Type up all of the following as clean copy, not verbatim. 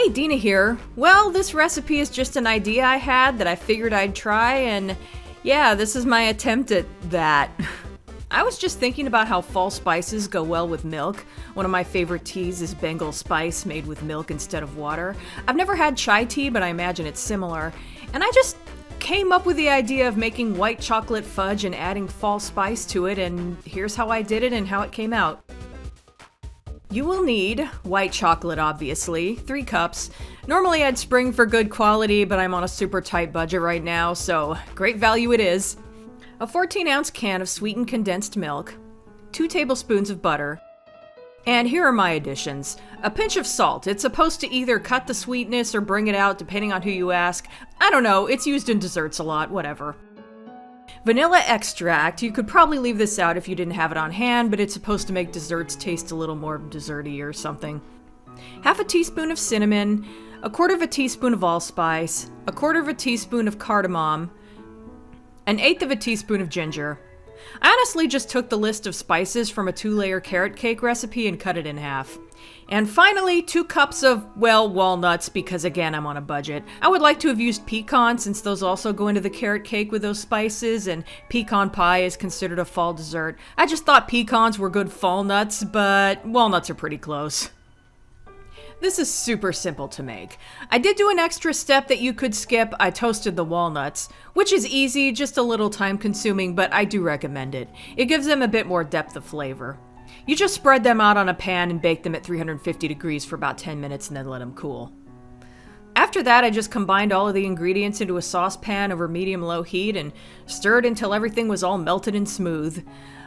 Hey, Dena here. Well, this recipe is just an idea I had that I figured I'd try, and yeah, this is my attempt at that. I was just thinking about how fall spices go well with milk. One of my favorite teas is Bengal spice made with milk instead of water. I've never had chai tea, but I imagine it's similar. And I just came up with the idea of making white chocolate fudge and adding fall spice to it, and here's how I did it and how it came out. You will need white chocolate, obviously, 3 cups. Normally I'd spring for good quality, but I'm on a super tight budget right now, so great value it is. A 14-ounce can of sweetened condensed milk, 2 tablespoons of butter, and here are my additions. A pinch of salt. It's supposed to either cut the sweetness or bring it out, depending on who you ask. I don't know, it's used in desserts a lot, whatever. Vanilla extract. You could probably leave this out if you didn't have it on hand, but it's supposed to make desserts taste a little more desserty or something. Half a teaspoon of cinnamon, 1/4 teaspoon of allspice, 1/4 teaspoon of cardimom, 1/8 teaspoon of ginger. I honestly just took the list of spices from a 2-layer carrot cake recipe and cut it in half. And finally, 2 cups of, well, walnuts, because again, I'm on a budget. I would like to have used pecans since those also go into the carrot cake with those spices, and pecan pie is considered a fall dessert. I just thought pecans were good fall nuts, but walnuts are pretty close. This is super simple to make. I did do an extra step that you could skip. I toasted the walnuts, which is easy, just a little time consuming, but I do recommend it. It gives them a bit more depth of flavor. You just spread them out on a pan and bake them at 350 degrees for about 10 minutes and then let them cool. After that, I just combined all of the ingredients into a saucepan over medium-low heat and stirred until everything was all melted and smooth.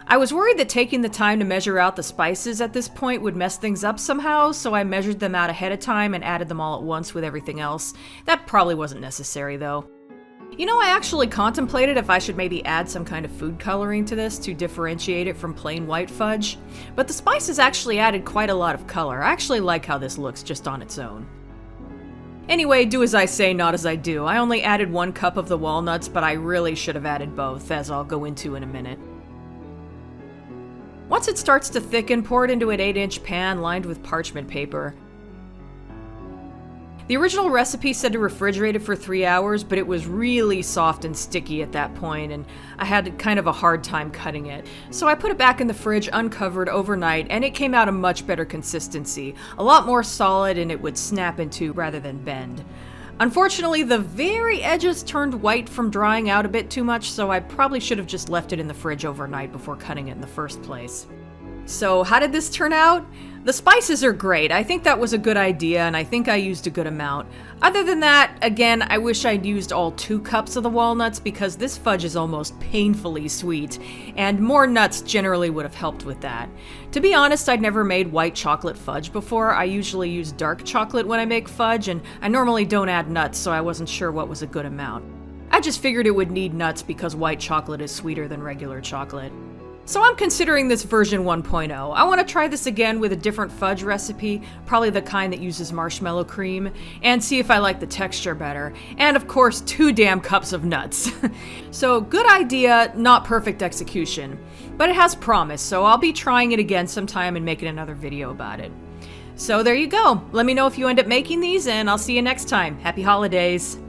I was worried that taking the time to measure out the spices at this point would mess things up somehow, so I measured them out ahead of time and added them all at once with everything else. That probably wasn't necessary, though. You know, I actually contemplated if I should maybe add some kind of food coloring to this to differentiate it from plain white fudge, but the spices actually added quite a lot of color. I actually like how this looks just on its own. Anyway, do as I say, not as I do. I only added 1 cup of the walnuts, but I really should have added both, as I'll go into in a minute. Once it starts to thicken, pour it into an 8-inch pan lined with parchment paper. The original recipe said to refrigerate it for 3 hours, but it was really soft and sticky at that point, and I had kind of a hard time cutting it. So I put it back in the fridge uncovered overnight, and it came out a much better consistency. A lot more solid, and it would snap into rather than bend. Unfortunately, the very edges turned white from drying out a bit too much, so I probably should have just left it in the fridge overnight before cutting it in the first place. So how did this turn out? The spices are great. I think that was a good idea, and I think I used a good amount. Other than that, again, I wish I'd used all 2 cups of the walnuts because this fudge is almost painfully sweet, and more nuts generally would have helped with that. To be honest, I'd never made white chocolate fudge before. I usually use dark chocolate when I make fudge, and I normally don't add nuts, so I wasn't sure what was a good amount. I just figured it would need nuts because white chocolate is sweeter than regular chocolate. So I'm considering this version 1.0. I want to try this again with a different fudge recipe, probably the kind that uses marshmallow cream, and see if I like the texture better. And of course, 2 damn cups of nuts. So good idea, not perfect execution. But it has promise, so I'll be trying it again sometime and making another video about it. So there you go. Let me know if you end up making these, and I'll see you next time. Happy holidays!